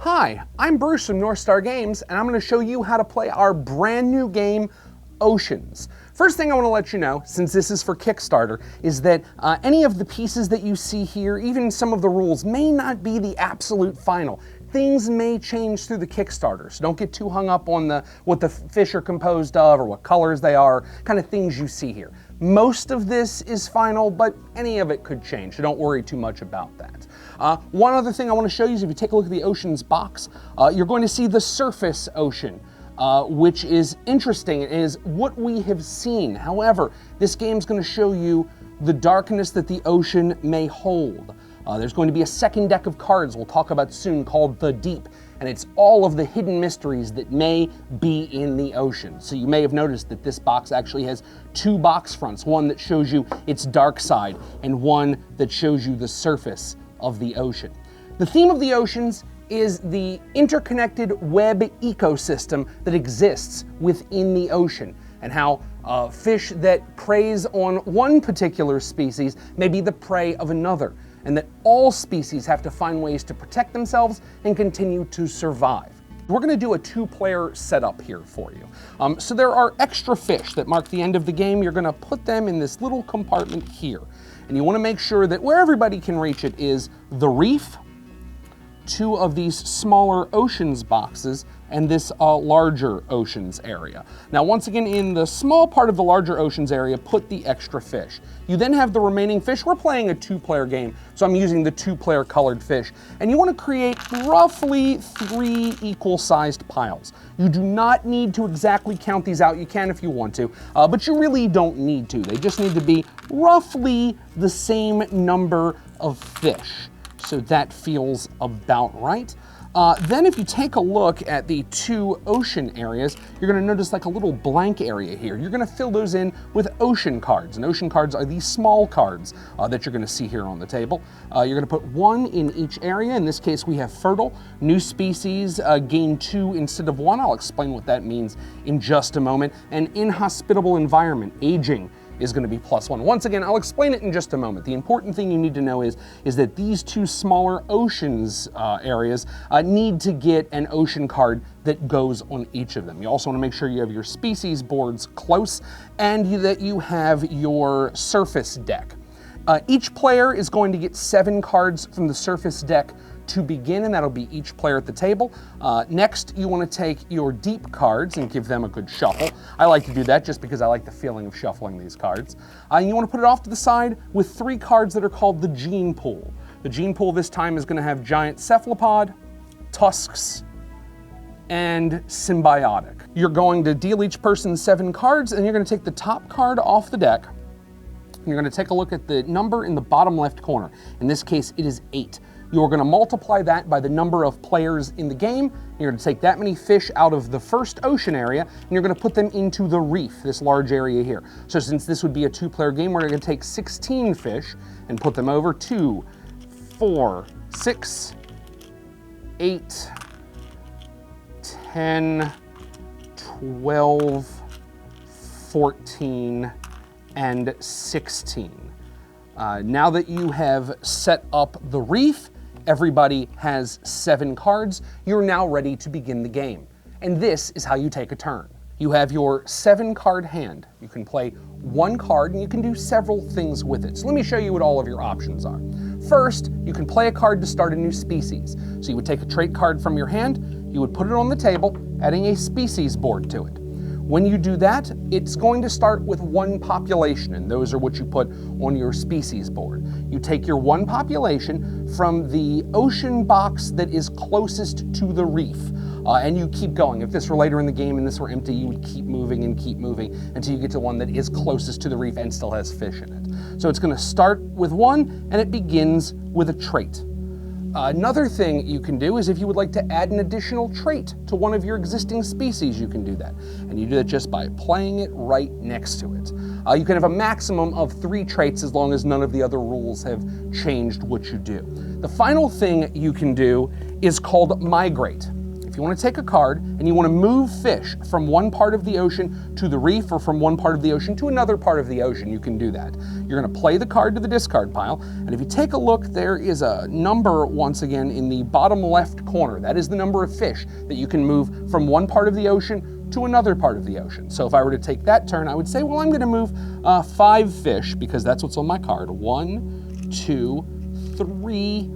Hi, I'm Bruce from NorthStar Games, and I'm going to show you how to play our brand new game, Oceans. First thing I want to let you know, since this is for Kickstarter, is that any of the pieces that you see here, even some of the rules, may not be the absolute final. Things may change through the Kickstarter, so don't get too hung up on what the fish are composed of or what colors they are, kind of things you see here. Most of this is final, but any of it could change, so don't worry too much about that. One other thing I want to show you is if you take a look at the Oceans box, you're going to see the surface ocean. Which is interesting, is what we have seen. However, this game's going to show you the darkness that the ocean may hold. There's going to be a second deck of cards we'll talk about soon called The Deep, and it's all of the hidden mysteries that may be in the ocean. So you may have noticed that this box actually has two box fronts, one that shows you its dark side and one that shows you the surface of the ocean. The theme of the oceans is the interconnected web ecosystem that exists within the ocean, and how fish that preys on one particular species may be the prey of another, and that all species have to find ways to protect themselves and continue to survive. We're going to do a two-player setup here for you. So there are extra fish that mark the end of the game. You're going to put them in this little compartment here, and you want to make sure that where everybody can reach it is the reef, two of these smaller oceans boxes, and this larger oceans area. Now, once again, in the small part of the larger oceans area, put the extra fish. You then have the remaining fish. We're playing a two-player game, so I'm using the two-player colored fish. And you want to create roughly 3 equal-sized piles. You do not need to exactly count these out. You can if you want to, but you really don't need to. They just need to be roughly the same number of fish. So that feels about right. Then if you take a look at the two ocean areas, you're going to notice like a little blank area here. You're going to fill those in with ocean cards, and ocean cards are these small cards that you're going to see here on the table. You're going to put 1 in each area. In this case, we have fertile, new species, gain 2 instead of 1. I'll explain what that means in just a moment. And inhospitable environment, aging, is going to be +1. Once again, I'll explain it in just a moment. The important thing you need to know is that these two smaller oceans areas need to get an ocean card that goes on each of them. You also want to make sure you have your species boards close and that you have your surface deck. Each player is going to get 7 cards from the surface deck to begin, and that'll be each player at the table. Next, you want to take your deep cards and give them a good shuffle. I like to do that just because I like the feeling of shuffling these cards. And you want to put it off to the side with 3 cards that are called the gene pool. The gene pool this time is going to have giant cephalopod, tusks, and symbiotic. You're going to deal each person 7 cards, and you're going to take the top card off the deck. You're going to take a look at the number in the bottom left corner. In this case, it is 8. You're going to multiply that by the number of players in the game. You're going to take that many fish out of the first ocean area, and you're going to put them into the reef, this large area here. So since this would be a 2-player game, we're going to take 16 fish and put them over 2, 4, 6, 8, 10, 12, 14, and 16. Now that you have set up the reef, everybody has 7 cards. You're now ready to begin the game. And this is how you take a turn. You have your 7-card hand. You can play 1 card and you can do several things with it. So let me show you what all of your options are. First, you can play a card to start a new species. So you would take a trait card from your hand, you would put it on the table, adding a species board to it. When you do that, it's going to start with 1 population, and those are what you put on your species board. You take your 1 population from the ocean box that is closest to the reef, and you keep going. If this were later in the game and this were empty, you would keep moving until you get to one that is closest to the reef and still has fish in it. So it's going to start with 1, and it begins with a trait. Another thing you can do is if you would like to add an additional trait to one of your existing species, you can do that. And you do that just by playing it right next to it. You can have a maximum of 3 traits as long as none of the other rules have changed what you do. The final thing you can do is called migrate. if you want to take a card and you want to move fish from one part of the ocean to the reef or from one part of the ocean to another part of the ocean, you can do that. You're going to play the card to the discard pile, and if you take a look, there is a number once again in the bottom left corner. That is the number of fish that you can move from one part of the ocean to another part of the ocean. So if I were to take that turn, I would say, well, I'm going to move 5 fish because that's what's on my card. 1, 2, 3,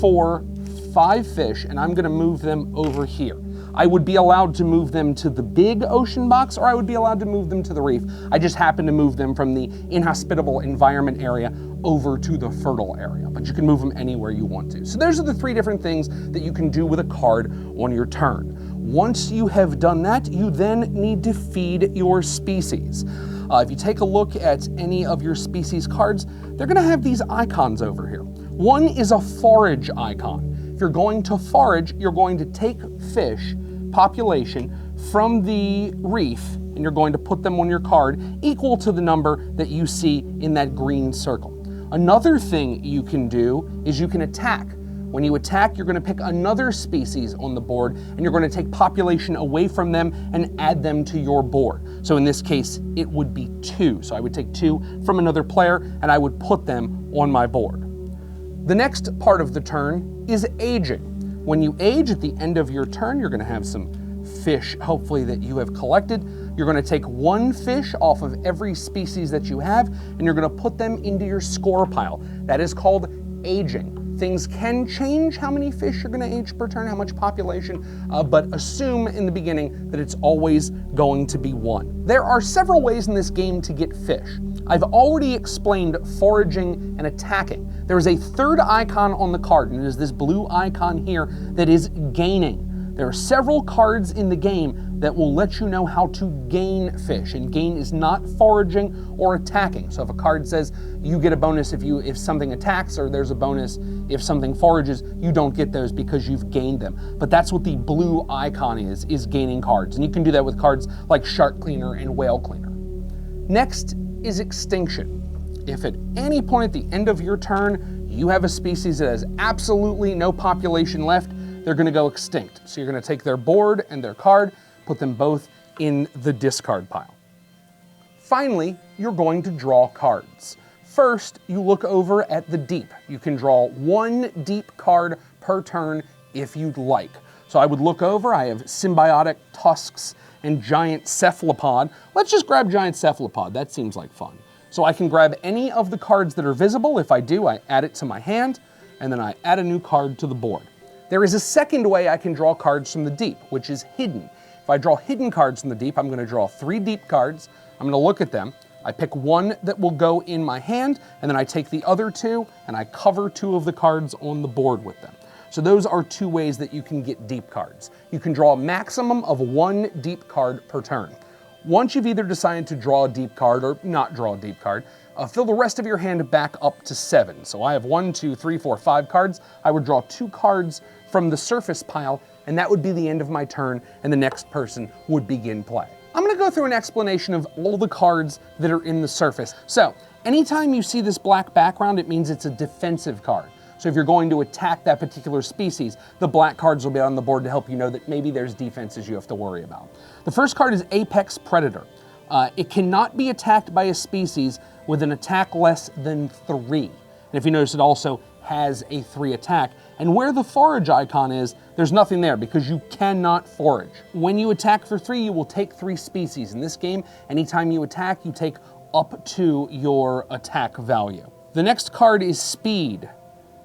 4, 5 fish, and I'm going to move them over here. I would be allowed to move them to the big ocean box, or I would be allowed to move them to the reef. I just happen to move them from the inhospitable environment area over to the fertile area, but you can move them anywhere you want to. So those are the 3 different things that you can do with a card on your turn. Once you have done that, you then need to feed your species. If you take a look at any of your species cards, they're going to have these icons over here. One is a forage icon. If you're going to forage, you're going to take fish population from the reef and you're going to put them on your card equal to the number that you see in that green circle. Another thing you can do is you can attack. When you attack, you're going to pick another species on the board and you're going to take population away from them and add them to your board. So in this case, it would be 2. So I would take 2 from another player and I would put them on my board. The next part of the turn is aging. When you age at the end of your turn, you're going to have some fish, hopefully, that you have collected. You're going to take 1 fish off of every species that you have, and you're going to put them into your score pile. That is called aging. Things can change how many fish you're going to age per turn, how much population, but assume in the beginning that it's always going to be 1. There are several ways in this game to get fish. I've already explained foraging and attacking. There is a 3rd icon on the card, and it is this blue icon here that is gaining. There are several cards in the game that will let you know how to gain fish, and gain is not foraging or attacking. So if a card says you get a bonus if something attacks, or there's a bonus if something forages, you don't get those because you've gained them. But that's what the blue icon is gaining cards, and you can do that with cards like Shark Cleaner and Whale Cleaner. Next is extinction. If at any point at the end of your turn, you have a species that has absolutely no population left, they're going to go extinct. So you're going to take their board and their card, put them both in the discard pile. Finally, you're going to draw cards. First, you look over at the deep. You can draw 1 deep card per turn if you'd like. So I would look over, I have Symbiotic, Tusks, and Giant Cephalopod. Let's just grab Giant Cephalopod, that seems like fun. So I can grab any of the cards that are visible. If I do, I add it to my hand, and then I add a new card to the board. There is a second way I can draw cards from the deep, which is hidden. If I draw hidden cards from the deep, I'm going to draw 3 deep cards. I'm going to look at them. I pick 1 that will go in my hand, and then I take the other 2, and I cover 2 of the cards on the board with them. So those are 2 ways that you can get deep cards. You can draw a maximum of 1 deep card per turn. Once you've either decided to draw a deep card or not draw a deep card, fill the rest of your hand back up to 7. So I have 1, 2, 3, 4, 5 cards. I would draw 2 cards from the surface pile, and that would be the end of my turn, and the next person would begin play. I'm going to go through an explanation of all the cards that are in the surface. So anytime you see this black background, it means it's a defensive card. So if you're going to attack that particular species, the black cards will be on the board to help you know that maybe there's defenses you have to worry about. The first card is Apex Predator. It cannot be attacked by a species with an attack less than 3. And if you notice, it also has a 3 attack. And where the forage icon is, there's nothing there because you cannot forage. When you attack for 3, you will take 3 species. In this game, anytime you attack, you take up to your attack value. The next card is Speed.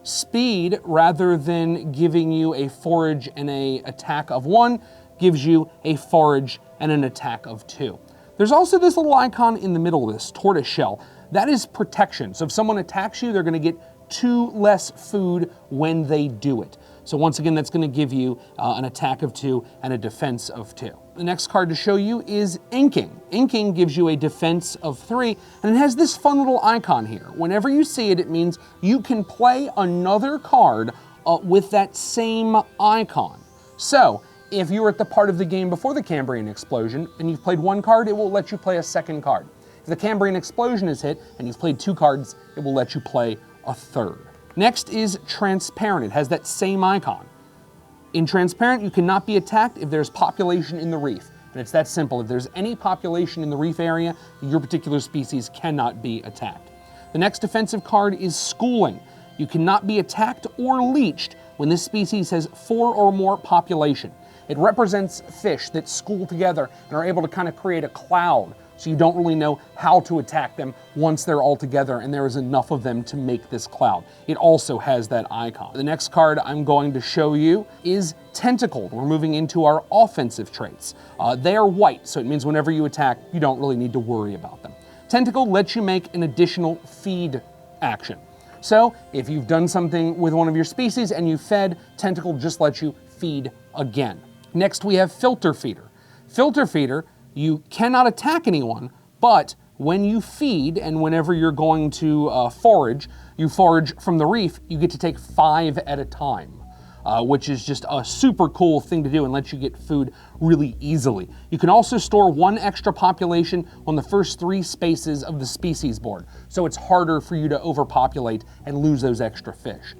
Speed, rather than giving you a forage and an attack of 1, gives you a forage and an attack of 2. There's also this little icon in the middle of this, tortoise shell. That is protection. So if someone attacks you, they're going to get 2 less food when they do it. So once again, that's going to give you an attack of 2 and a defense of 2. The next card to show you is Inking. Inking gives you a defense of 3, and it has this fun little icon here. Whenever you see it, it means you can play another card with that same icon. So if you were at the part of the game before the Cambrian explosion and you've played 1 card, it will let you play a second card. If the Cambrian explosion is hit and you've played 2 cards, it will let you play a 3rd. Next is Transparent. It has that same icon. In transparent, you cannot be attacked if there's population in the reef. And it's that simple. If there's any population in the reef area, your particular species cannot be attacked. The next defensive card is schooling. You cannot be attacked or leached when this species has 4 or more population. It represents fish that school together and are able to kind of create a cloud, so you don't really know how to attack them once they're all together and there is enough of them to make this cloud. It also has that icon. The next card I'm going to show you is Tentacled. We're moving into our offensive traits. They are white, so it means whenever you attack, you don't really need to worry about them. Tentacled lets you make an additional feed action. So if you've done something with one of your species and you fed, Tentacled just lets you feed again. Next we have Filter Feeder. Filter Feeder, you cannot attack anyone, but when you feed and whenever you're going to forage, you forage from the reef, you get to take 5 at a time, which is just a super cool thing to do and lets you get food really easily. You can also store 1 extra population on the first 3 spaces of the species board, so it's harder for you to overpopulate and lose those extra fish.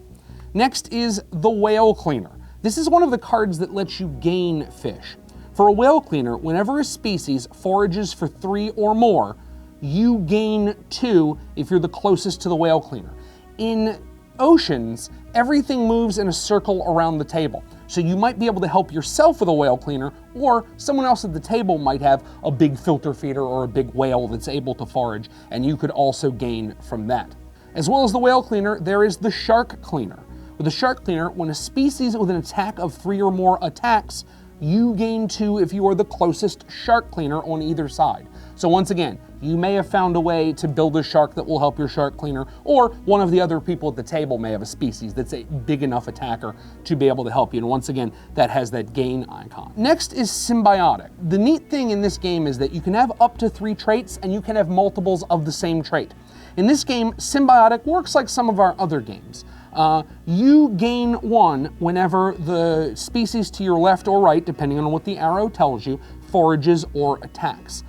Next is the Whale Cleaner. This is one of the cards that lets you gain fish. For a whale cleaner, whenever a species forages for 3 or more, you gain 2 if you're the closest to the whale cleaner. In oceans, everything moves in a circle around the table. So you might be able to help yourself with a whale cleaner, or someone else at the table might have a big filter feeder or a big whale that's able to forage, and you could also gain from that. As well as the whale cleaner, there is the shark cleaner. With the shark cleaner, when a species with an attack of 3 or more attacks, you gain 2 if you are the closest shark cleaner on either side. So once again, you may have found a way to build a shark that will help your shark cleaner, or one of the other people at the table may have a species that's a big enough attacker to be able to help you. And once again, that has that gain icon. Next is Symbiotic. The neat thing in this game is that you can have up to 3 traits and you can have multiples of the same trait. In this game, Symbiotic works like some of our other games. You gain 1 whenever the species to your left or right, depending on what the arrow tells you, forages or attacks.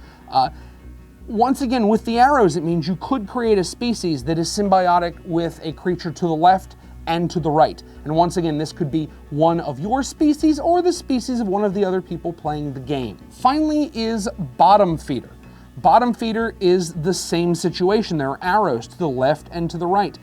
Once again, with the arrows, it means you could create a species that is symbiotic with a creature to the left and to the right. And once again, this could be one of your species or the species of one of the other people playing the game. Finally is Bottom Feeder. Bottom Feeder is the same situation. There are arrows to the left and to the right.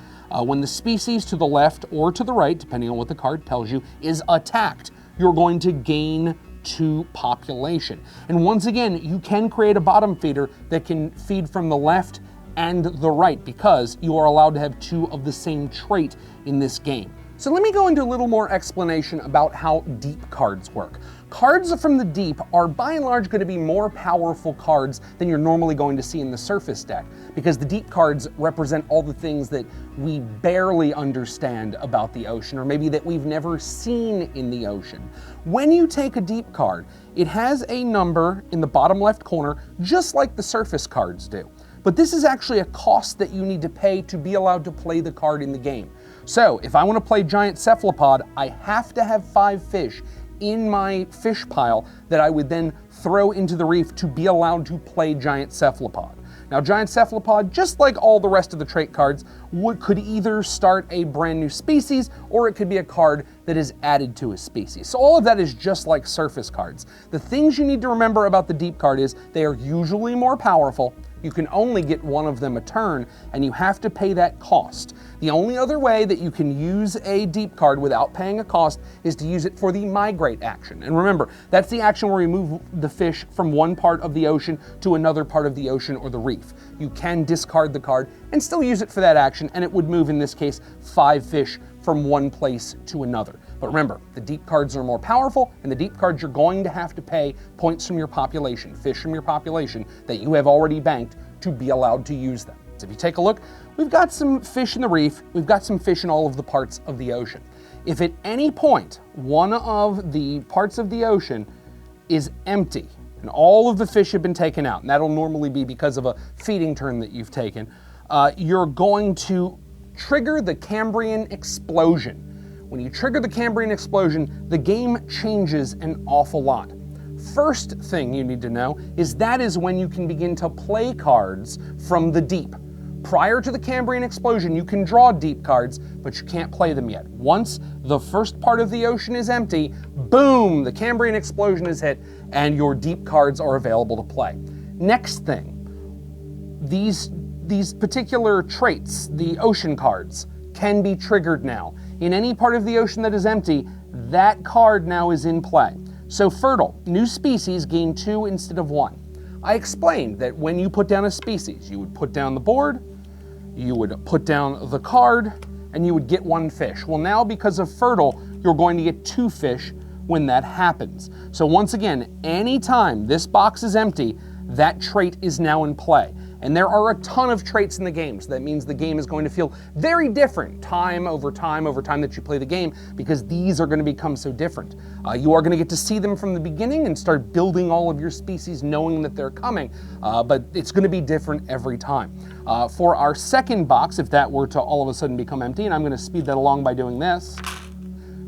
When the species to the left or to the right, depending on what the card tells you, is attacked, you're going to gain 2 population. And once again, you can create a bottom feeder that can feed from the left and the right because you are allowed to have 2 of the same trait in this game. So let me go into a little more explanation about how deep cards work. Cards from the deep are by and large going to be more powerful cards than you're normally going to see in the surface deck, because the deep cards represent all the things that we barely understand about the ocean, or maybe that we've never seen in the ocean. When you take a deep card, it has a number in the bottom left corner, just like the surface cards do. But this is actually a cost that you need to pay to be allowed to play the card in the game. So if I want to play giant cephalopod, I have to have 5 fish in my fish pile that I would then throw into the reef to be allowed to play giant cephalopod. Now, giant cephalopod, just like all the rest of the trait cards, could either start a brand new species or it could be a card that is added to a species. So all of that is just like surface cards. The things you need to remember about the deep card is they are usually more powerful. You can only get 1 of them a turn, and you have to pay that cost. The only other way that you can use a deep card without paying a cost is to use it for the migrate action. And remember, that's the action where you move the fish from one part of the ocean to another part of the ocean or the reef. You can discard the card and still use it for that action, and it would move, in this case, 5 fish from one place to another. But remember, the deep cards are more powerful, and the deep cards you're going to have to pay points from your population, fish from your population that you have already banked to be allowed to use them. So if you take a look, we've got some fish in the reef, we've got some fish in all of the parts of the ocean. If at any point one of the parts of the ocean is empty and all of the fish have been taken out, and that'll normally be because of a feeding turn that you've taken, you're going to trigger the Cambrian explosion. When you trigger the Cambrian explosion, the game changes an awful lot. First thing you need to know is that is when you can begin to play cards from the deep. Prior to the Cambrian explosion, you can draw deep cards, but you can't play them yet. Once the first part of the ocean is empty, boom, the Cambrian explosion is hit, and your deep cards are available to play. Next thing, these particular traits, the ocean cards, can be triggered now. In any part of the ocean that is empty, that card now is in play. So fertile, new species gain 2 instead of 1. I explained that when you put down a species, you would put down the board, you would put down the card, and you would get 1 fish. Well, now because of fertile, you're going to get 2 fish when that happens. So once again, anytime this box is empty, that trait is now in play. And there are a ton of traits in the game, so that means the game is going to feel very different time over time that you play the game, because these are going to become so different. You are going to get to see them from the beginning and start building all of your species knowing that they're coming, but it's going to be different every time. For our second box, if that were to all of a sudden become empty, and I'm going to speed that along by doing this,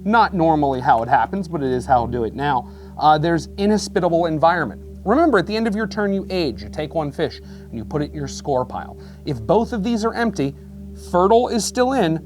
not normally how it happens, but it is how I'll do it now, there's inhospitable environment. Remember, at the end of your turn, you age. You take 1 fish and you put it in your score pile. If both of these are empty, fertile is still in.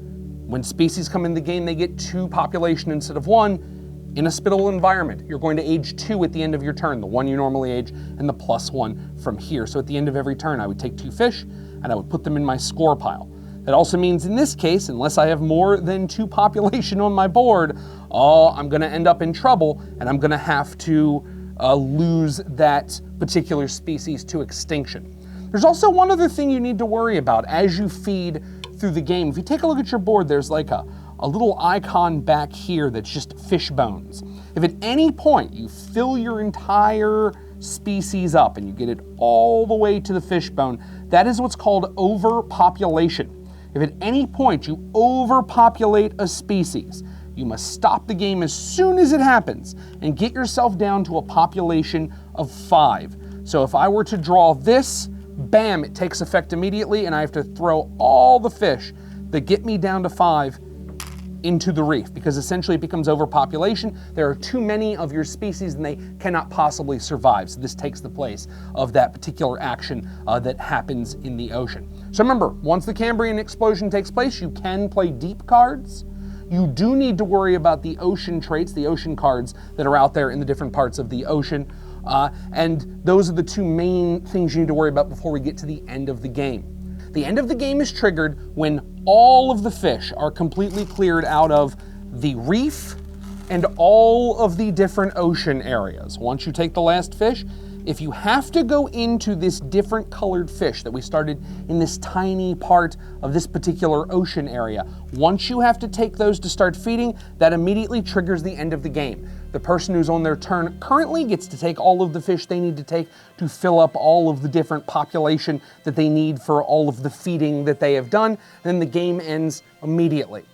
When species come in the game, they get 2 population instead of 1. Inhospitable environment, you're going to age 2 at the end of your turn, the 1 you normally age, and the +1 from here. So at the end of every turn, I would take 2 fish and I would put them in my score pile. That also means in this case, unless I have more than 2 population on my board, I'm going to end up in trouble, and I'm going to have to lose that particular species to extinction. There's also one other thing you need to worry about as you feed through the game. If you take a look at your board, there's like a little icon back here that's just fish bones. If at any point you fill your entire species up and you get it all the way to the fish bone, that is what's called overpopulation. If at any point you overpopulate a species, you must stop the game as soon as it happens and get yourself down to a population of 5. So if I were to draw this, bam, it takes effect immediately, and I have to throw all the fish that get me down to 5 into the reef, because essentially it becomes overpopulation. There are too many of your species and they cannot possibly survive. So this takes the place of that particular action that happens in the ocean. So remember, once the Cambrian explosion takes place, you can play deep cards. You do need to worry about the ocean traits, the ocean cards that are out there in the different parts of the ocean. And those are the 2 main things you need to worry about before we get to the end of the game. The end of the game is triggered when all of the fish are completely cleared out of the reef and all of the different ocean areas. Once you take the last fish, if you have to go into this different colored fish that we started in this tiny part of this particular ocean area, once you have to take those to start feeding, that immediately triggers the end of the game. The person who's on their turn currently gets to take all of the fish they need to take to fill up all of the different population that they need for all of the feeding that they have done. Then the game ends immediately.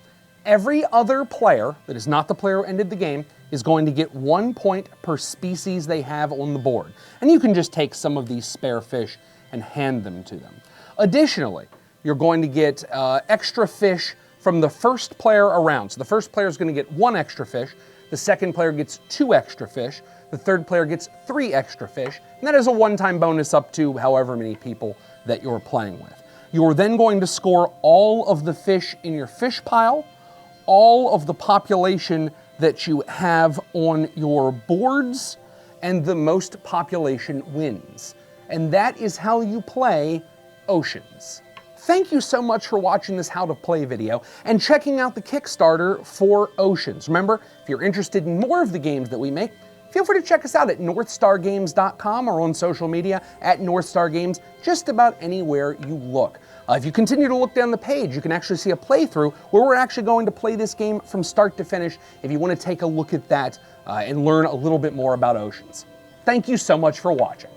Every other player that is not the player who ended the game is going to get 1 point per species they have on the board. And you can just take some of these spare fish and hand them to them. Additionally, you're going to get extra fish from the first player around. So the first player is going to get 1 extra fish, the second player gets 2 extra fish, the third player gets 3 extra fish, and that is a one-time bonus up to however many people that you're playing with. You're then going to score all of the fish in your fish pile, all of the population that you have on your boards, and the most population wins. And that is how you play Oceans. Thank you so much for watching this How to Play video and checking out the Kickstarter for Oceans. Remember, if you're interested in more of the games that we make, feel free to check us out at NorthStarGames.com or on social media at NorthStarGames, just about anywhere you look. If you continue to look down the page, you can actually see a playthrough where we're actually going to play this game from start to finish if you want to take a look at that and learn a little bit more about Oceans. Thank you so much for watching.